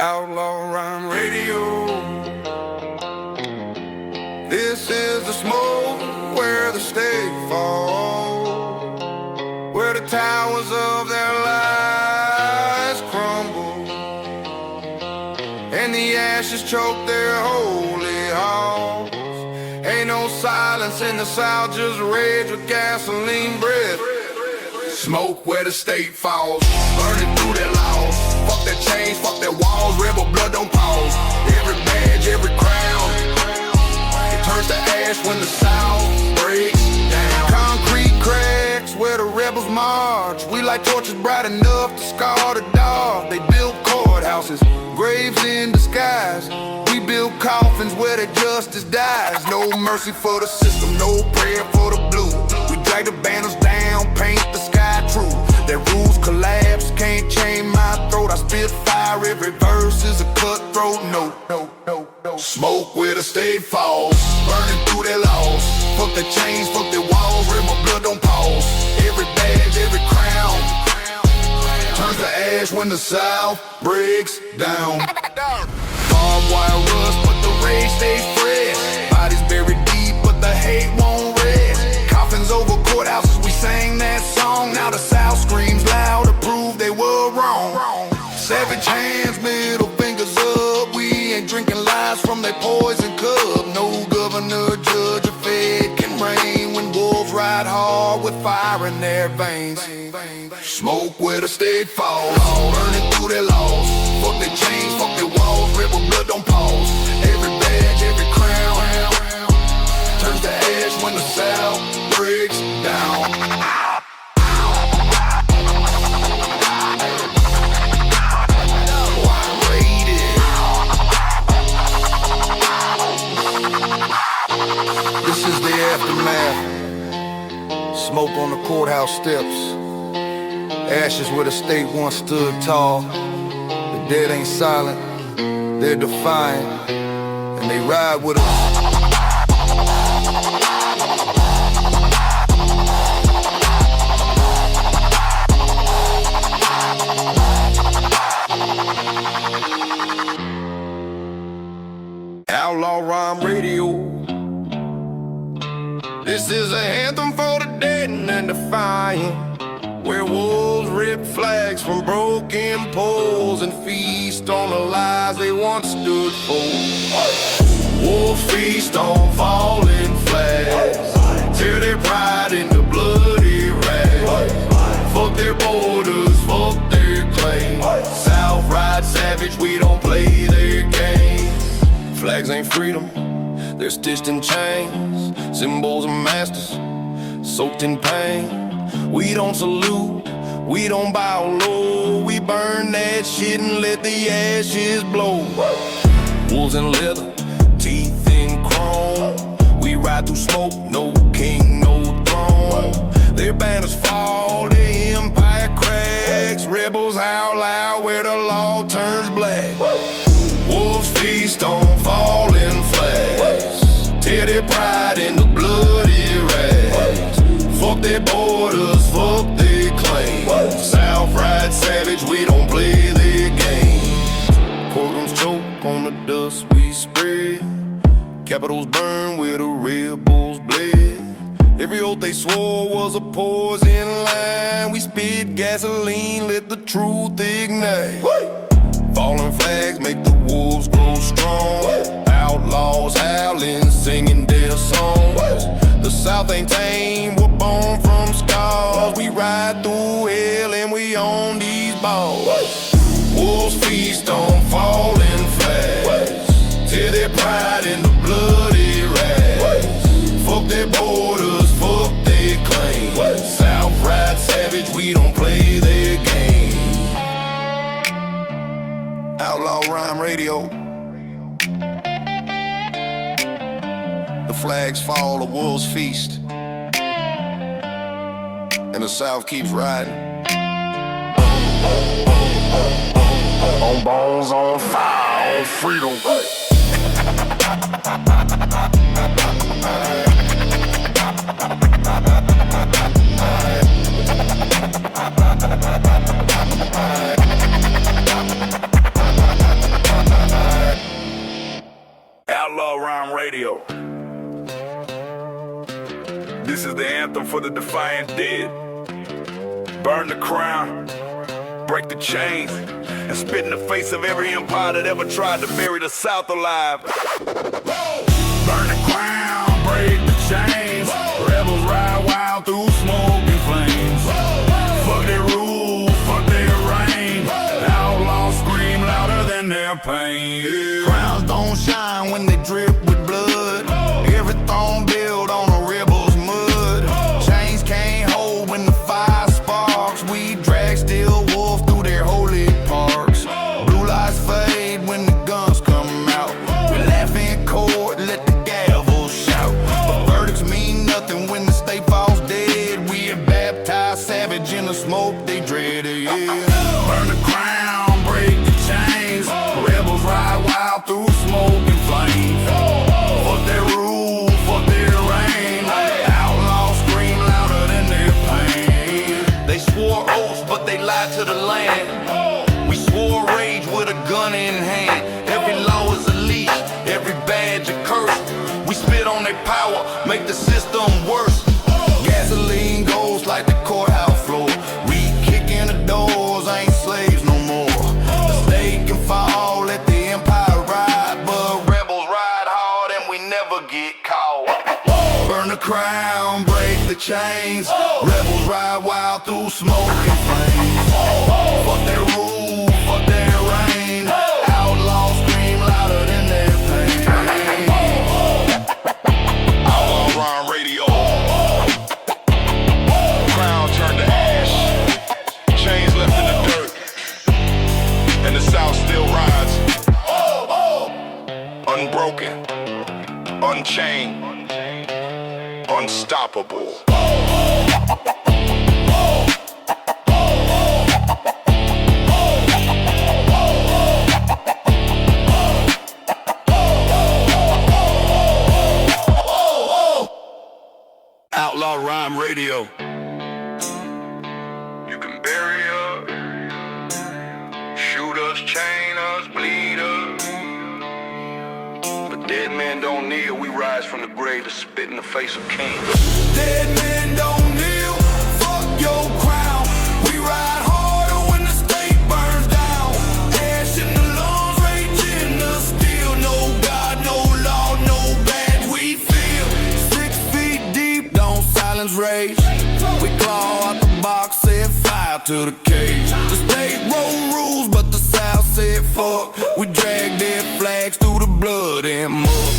Outlaw Rhyme Radio. This is the smoke where the state falls, where the towers of their lies crumble, and the ashes choke their holy halls. Ain't no silence in the South, just rage with gasoline breath. Smoke where the state falls, burning through their laws. Fuck their chains, fuck their walls, rebel blood don't pause. Every badge, every crown, it turns to ash when the South breaks down. Concrete cracks where the rebels march. We like torches bright enough to scar the dark. They built courthouses, graves in disguise. We build coffins where the justice dies. No mercy for the system, no prayer for the blue. We drag the banners down, paint the sky true. Their rules collapse, can't chain my throat. I spit fire, every verse is a cutthroat note. Smoke where the state falls, burning through their laws. Fuck their chains, fuck their walls, red my blood don't pause. Every badge, every crown turns to ash when the South breaks down. Barbed wire rust, but the rage stays fresh. Bodies buried deep, but the hate won't rest. Coffins over courthouses, we sang that song. Now the South screams loud to prove they were wrong. Savage hands, middle fingers up. We ain't drinking lies from their poison cup. No governor, judge, or fed can reign when wolves ride hard with fire in their veins. Smoke where the state falls, burning through their laws. Fuck their chains, fuck their walls, rebel blood don't pause. Every badge, every crown turns to ash when the South breaks down. This is the aftermath. Smoke on the courthouse steps. Ashes where the state once stood tall. The dead ain't silent, they're defiant, and they ride with us. Outlaw Rhyme Radio. This is a anthem for the dead and defiant, where wolves rip flags from broken poles and feast on the lies they once stood for. Wolves feast on fallen flags, tear their pride into bloody rags. Fuck their borders, fuck their claims. South ride savage, we don't play their games. Flags ain't freedom, they're stitched in chains. Symbols of masters, soaked in pain. We don't salute, we don't bow low. We burn that shit and let the ashes blow. Wolves in leather, teeth in chrome. We ride through smoke, no king, no throne. Their banners fall, their empire cracks. Rebels howl loud where the law turns black. Wolves feast on fallen flags, tear their pride into bloody rags. Fuck their borders, fuck their claims. South ride savage, we don't play their game. Courtrooms choke on the dust we spread. Capitals burn where the rebels bled. Every oath they swore was a poison line. We spit gasoline, let the truth ignite. Fallen flags make the wolves grow strong. Outlaws howling, singing their songs. The South ain't tame, we're born from scars. We ride through hell and we own these balls. Wolves feast on fallen flags, tear their pride into bloody rags. Fuck their borders, fuck their claims. South ride savage, we don't play their game. Outlaw Rhyme Radio. The flags fall, the wolves feast, and the South keeps riding. On bones, on fire, on freedom. This is the anthem for the Defiant dead. Burn the crown, break the chains, and spit in the face of every empire that ever tried to bury the South alive. Burn the crown, break the chains. Rebels ride wild through smoke and flames. Fuck their rules, fuck their reign. Outlaws scream louder than their pain. Crowns don't shine when they drip with blood. Everything built on a rebel's mud. Chains can't hold when the fire sparks. We drag steel wolves through their holy parks. Blue lights fade when the guns come out. We laugh in court, let the gavel shout. But verdicts mean nothing when the state falls dead. We are baptized savage in the smoke they dread. Yeah. Burn the crown, break the chains. Rebels ride wild through smoke and flames. Fuck their rule, fuck their reign. Outlaws scream louder than their pain. They swore oaths, but they lied to the land. We swore rage with a gun in hand. Every law is a leash, every badge a curse. We spit on their power, make the system worse. Gasoline goes like the courthouse floor. We kick in the doors, ain't slaves no more. The state can fall, let the empire ride, but rebels ride hard and we never get caught. Burn the crown, break the chains. Rebels ride wild through smoke and flames. Fuck their rule, fuck their reign. Outlaws scream louder than their pain. Outlaw Rhyme Radio. Crown turned to ash. Chains left in the dirt. And the South still rides. Unbroken, unchained, unstoppable. Outlaw Rhyme Radio. You can bury us, shoot us, chain us, bleed us. But dead men don't kneel, we rise from the grave to spit in the face of kings. Dead men don't kneel, fuck your crown. We ride harder when the state burns down. Ash in the lungs, rage in the steel. No God, no law, no badge we feel. 6 feet deep, don't silence rage. We claw out the box, set fire to the cage. The state wrote rules, but the South said fuck. We drag their flags through the blood and mud.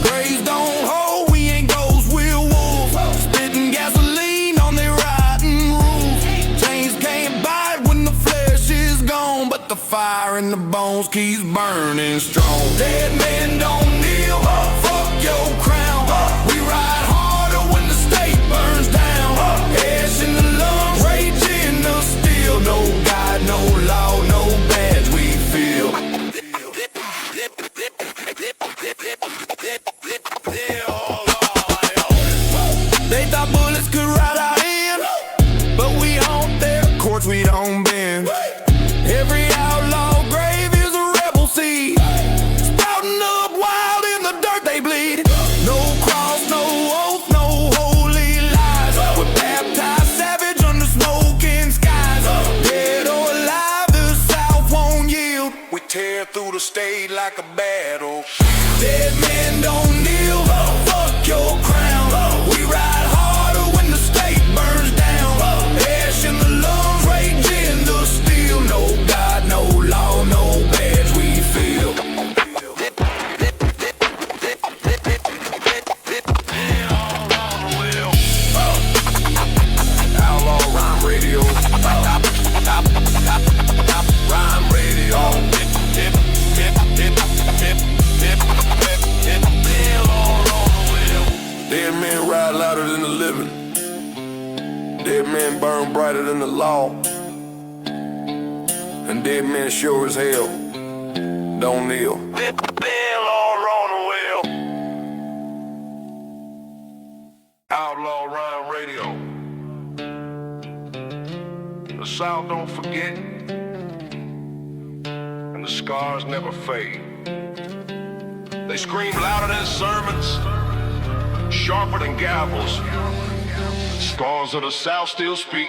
Graves don't hold, we ain't ghosts, we're wolves. Spitting gasoline on their rotten roofs. Chains can't bite when the flesh is gone, but the fire in the bones keeps burning strong. Dead men don't kneel, fuck your crown. We ride harder when the state burns down. Ash in the lungs, rage in the steel. No God, no law, no badge we feel. They thought bullets could ride our in, but we haunt their courts, we don't bend. Every outlaw grave is a rebel seed, sprouting up wild in the dirt they bleed. No cross, no oath, no holy lies. We're baptized savage under smoking skies. Dead or alive, the South won't yield. We tear through the state like a battle. Dead men don't kneel, fuck your crown. We ride harder when the state burns down. Ash in the lungs, rage in the steel. No God, no law, no badge we feel. Outlaw Rhyme Radio. Rhyme Radio. Dead men ride louder than the living. Dead men burn brighter than the law. And dead men sure as hell don't kneel. They'll all on the wheel. Outlaw Rhyme Radio. The South don't forget, and the scars never fade. They scream louder than sermons, sharper than gavels, Scars of the South still speak.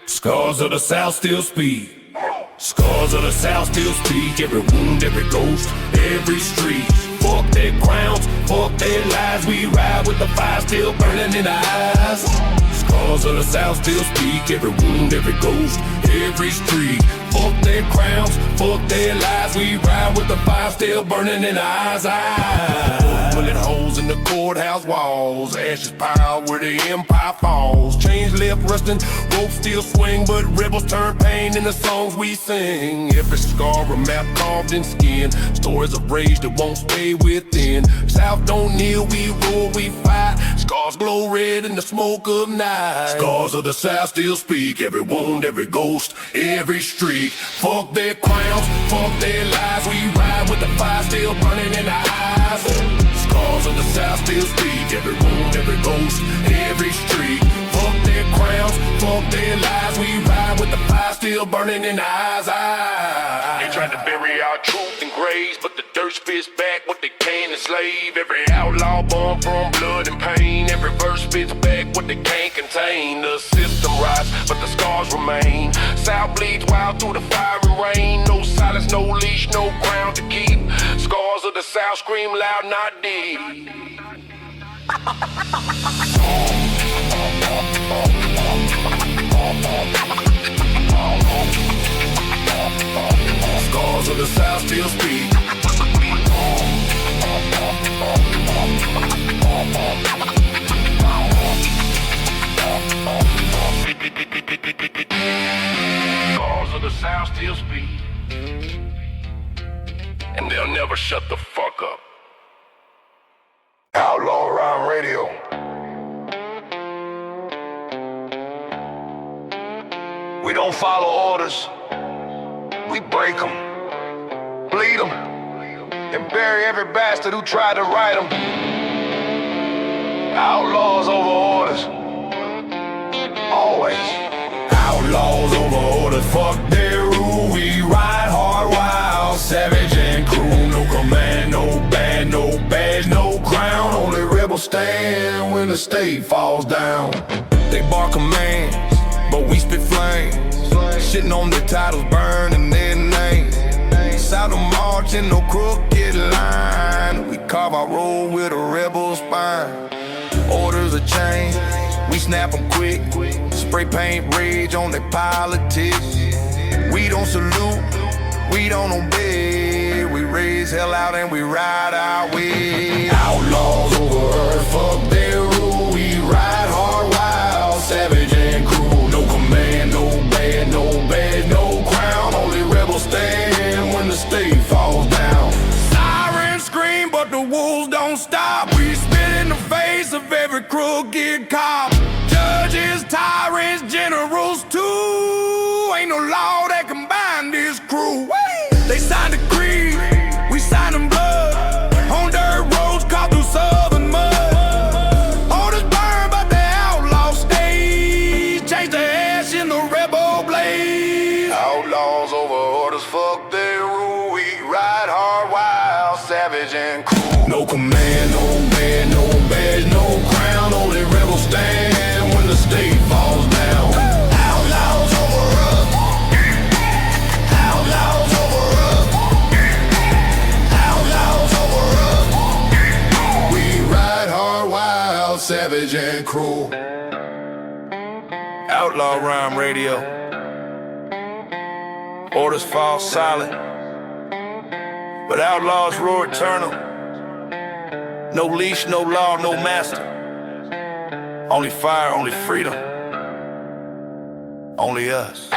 Scars of the South still speak. Scars of the South still speak. Every wound, every ghost, every street. Fuck their crowns, fuck their lies. We ride with the fire still burning in our eyes. Scars of the South still speak. Every wound, every ghost, every street. Fuck their crowns, fuck their lies. We ride with the fire still burning in our eyes. Bullet holes in the courthouse walls. Ashes pile where the empire falls. Chains left rusting, ropes still swing. But rebels turn pain in the songs we sing. Every scar a map carved in skin. Stories of rage that won't stay within. South don't kneel, we roar, we fight. Scars glow red in the smoke of night. Scars of the South still speak. Every wound, every ghost, every street. Fuck their crowns, fuck their lies. We ride with the fire still burning in our eyes. Scars of the South still speak. Every wound, every ghost, every street. Fuck their crowns, fuck their lies. We ride with the fire still burning in our eyes. They tried to bury our truth in graves, but the dirt spits back what they can enslave. Every outlaw born from blood and pain. Every verse spits back what they can't contain. The system rises, but the scars remain. South bleeds wild through the fire and rain. No silence, no leash, no ground to keep. Scars of the South scream loud, not deep. Scars of the South still speak. Scars of the South still speak. And they'll never shut the fuck up. Outlaw Rhyme Radio. We don't follow orders. We break them, bleed them, and bury every bastard who tried to write them. Outlaws over orders. Always. Outlaws over orders, fuck their rule. We ride hard, wild, savage and cruel. No command, no band, no badge, no crown. Only rebels stand when the state falls down. They bar commands, but we spit flames. Shitting on their titles, burning their names. South of march in no crooked line. We carve our road with a rebel spine. Orders are changed, we snap them quick. Spray paint rage on their politics. We don't salute, we don't obey. We raise hell out and we ride our way. Outlaws over earth, fuck their rule. We ride hard, wild, savage and cruel. No command, no band, no badge, no crown. Only rebels stand when the state falls down. Sirens scream, but the wolves don't stop. We spit in the face of every crooked cop. Judges, tyrants, generals too. Ain't no law that can bind this crew. They signed a creed, we signed in blood. On dirt roads, caught through southern mud. Orders burn, but the outlaw stays. Change the ash in the rebel blaze. Outlaws over orders, fuck their rule. We ride hard, wild, savage and cruel. No command, no band, no badge, no crown. Only rebels stand when the state falls down. Outlaws over us. Outlaws over us. Outlaws over us. We ride hard, wild, savage and cruel. Outlaw Rhyme Radio. Orders fall silent, but outlaws roar eternal. No leash, no law, no master. Only fire, only freedom. Only us.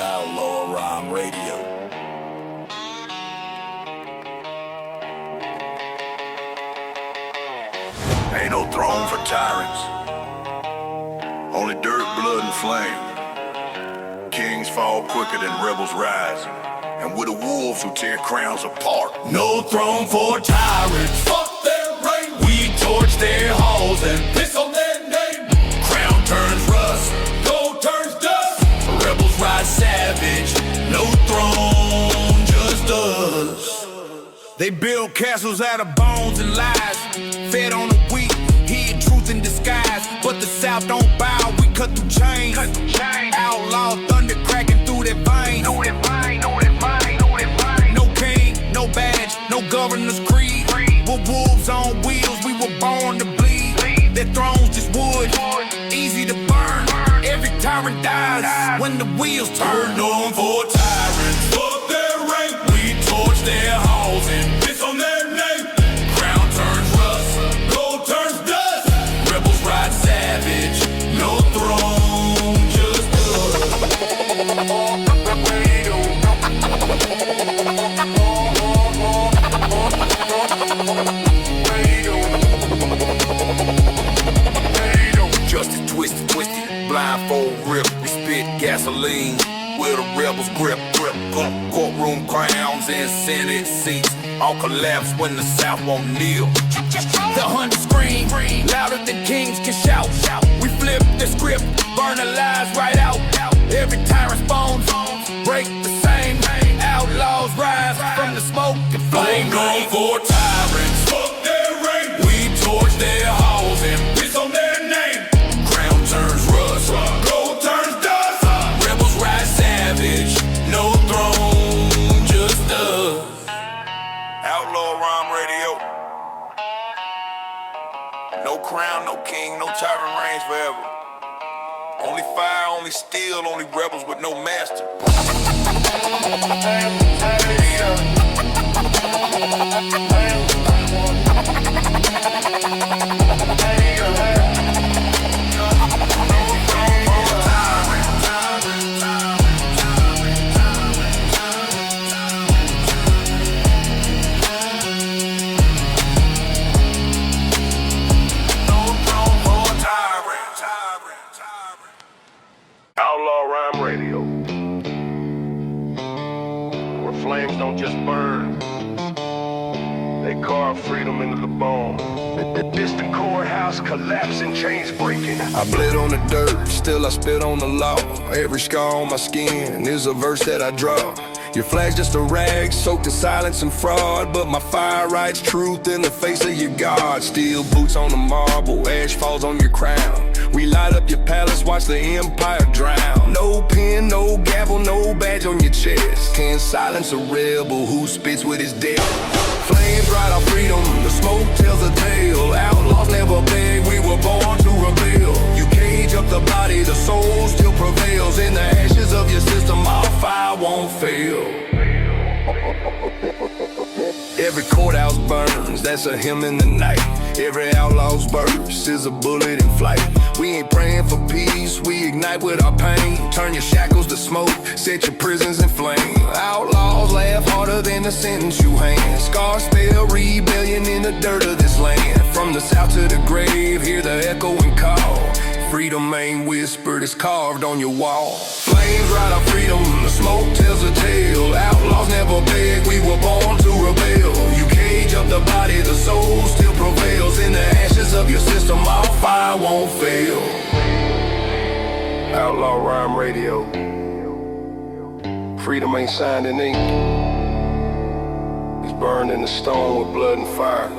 Outlaw Rhyme Radio. Ain't no throne for tyrants. Only dirt, blood, and flame. Kings fall quicker than rebels rise. And we're the wolves who tear crowns apart. No throne for tyrants. Fuck their reign. We torch their halls and piss on their name. Crown turns rust, gold turns dust. Rebels ride savage, no throne, just us. They build castles out of bones and lies, fed on the weak, hid truth in disguise. But the South don't bow, we cut through chains. Outlaw thunder cracking through their veins. No king, no badge, no governor's creed. We're wolves on wheels, we were born to bleed. Their thrones just wood, easy to burn. Every tyrant dies when the wheels turn. Known for tyrants, fuck their rank. We torch their halls and piss on their name. Crown turns rust, gold turns dust. Rebels ride savage, no throne, just us. Justice twisted, blindfold rip. We spit gasoline with a rebel's grip. Courtroom crowns and Senate seats all collapse when the South won't kneel. The hunters scream louder than kings can shout. We flip the script, burn the lies right out. Every tyrant's bones break the same. Outlaws rise from the smoke and flame. Known for tyrants, fuck their rank. We torch their halls and piss on their name. Crown turns rust, gold turns dust. Rebels ride savage, no throne, just us. Outlaw Rhyme Radio. No crown, no king, no tyrant reigns forever. Only fire, only steel, only rebels with no master. Outlaw Rhyme Radio, where flames don't just burn, they carve freedom into the bone. Distant courthouse collapsing, chains breaking. I bled on the dirt, still I spit on the law. Every scar on my skin is a verse that I draw. Your flag's just a rag, soaked in silence and fraud. But my fire writes truth in the face of your God. Steel boots on the marble, ash falls on your crown. We light up your palace, watch the empire drown. No pen, no gavel, no badge on your chest can silence a rebel who spits with his death. Flames ride our freedom, the smoke tells a tale. Outlaws never beg, we were born to rebel. You cage up the body, the soul still prevails. In the ashes of your system, our fire won't fail. Every courthouse burns, that's a hymn in the night. Every outlaw's verse is a bullet in flight. We ain't praying for peace, we ignite with our pain. Turn your shackles to smoke, set your prisons in flame. Outlaws laugh harder than the sentence you hand. Scars spell rebellion in the dirt of this land. From the south to the grave, hear the echoing call. Freedom ain't whispered, it's carved on your wall. Flames ride our freedom, the smoke tells a tale. Outlaws never beg, we were born to rebel. You cage up the body, the soul still prevails. In the ashes of your system, our fire won't fail. Outlaw Rhyme Radio. Freedom ain't signed in ink, it's burned in the stone with blood and fire.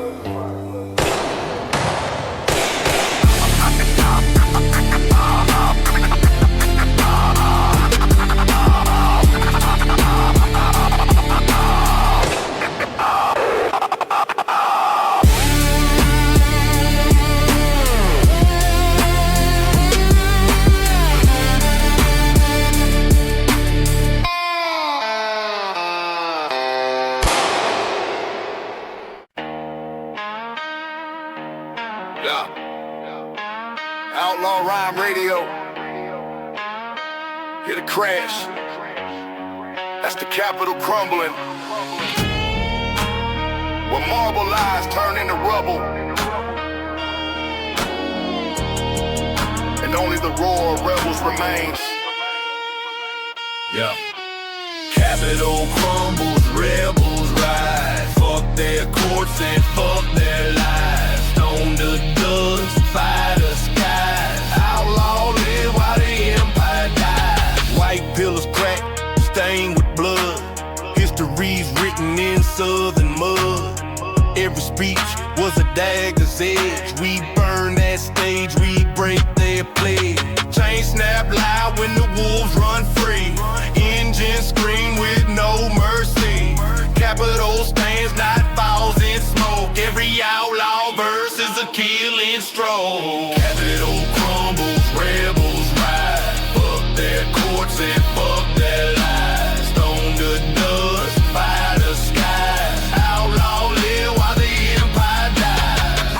Outlaw Rhyme Radio. Hear the crash. That's the Capitol crumbling. Where marble lies turn into rubble. And only the roar of rebels remains. Yeah. Capitol crumbles, rebels rise. Fuck their courts and fuck their lives. Stone to stained with blood. History's written in southern mud. Every speech was a dagger's edge. We burn that stage, we break their pledge. Chain snap loud when the wolves run free. Engines scream with no mercy. Capital stands, not falls in smoke. Every outlaw verse is a killing stroke. Capitol crumbles, rebels rise. Fuck their courts and fuck their lies. Stone to dust, fire the sky. Outlaw live while the empire dies.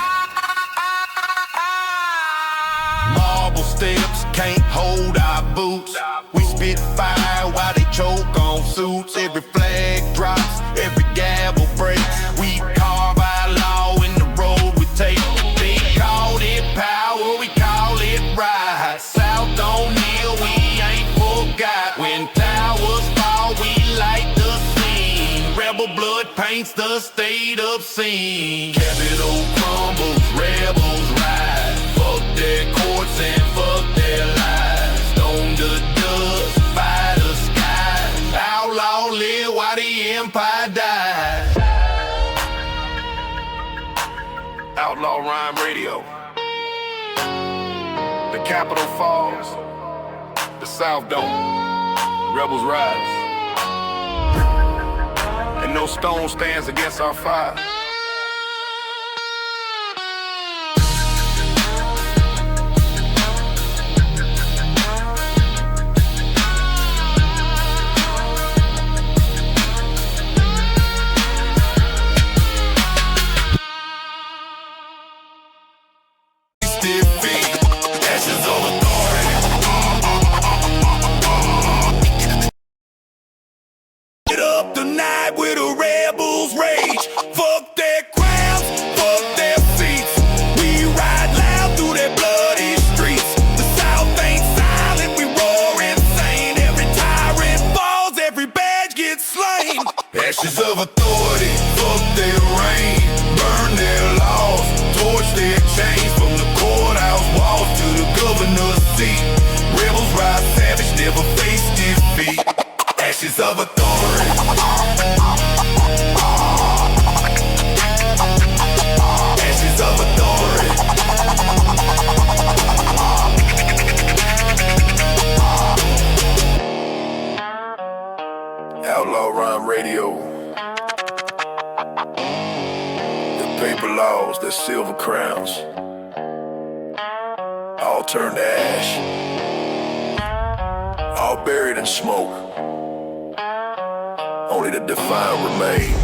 Marble steps can't hold our boots. We spit fire while they choke on suits. Every flag drops, every gavel breaks. We carve our law in the road we take. They called it power, we call it rise. South don't kneel, we ain't forgot. When towers fall, we light the scene. Rebel blood paints the state obscene. Capitol crumbles, rebels rise. Fuck their courts and fuck their lies. Stone to dust, fire the sky. Outlaw live while the empire dies. Outlaw Rhyme Radio. The capital falls, the South don't. Rebels rise. And no stone stands against our fire. Defeat, ashes of authority. Get up tonight with a rebel's rage. Fuck their crowns, fuck their seats. We ride loud through their bloody streets. The South ain't silent, we roar insane. Every tyrant falls, every badge gets slain. Ashes of authority, fuck their reign. Burn their laws, torch their chains. From the courthouse walls to the governor's seat. Rebels rise savage, never face defeat. Ashes of authority. Ashes of authority. Outlaw Rhyme Radio. The paper laws, the silver crowns, all turned to ash, all buried in smoke. Only the Defiant remain.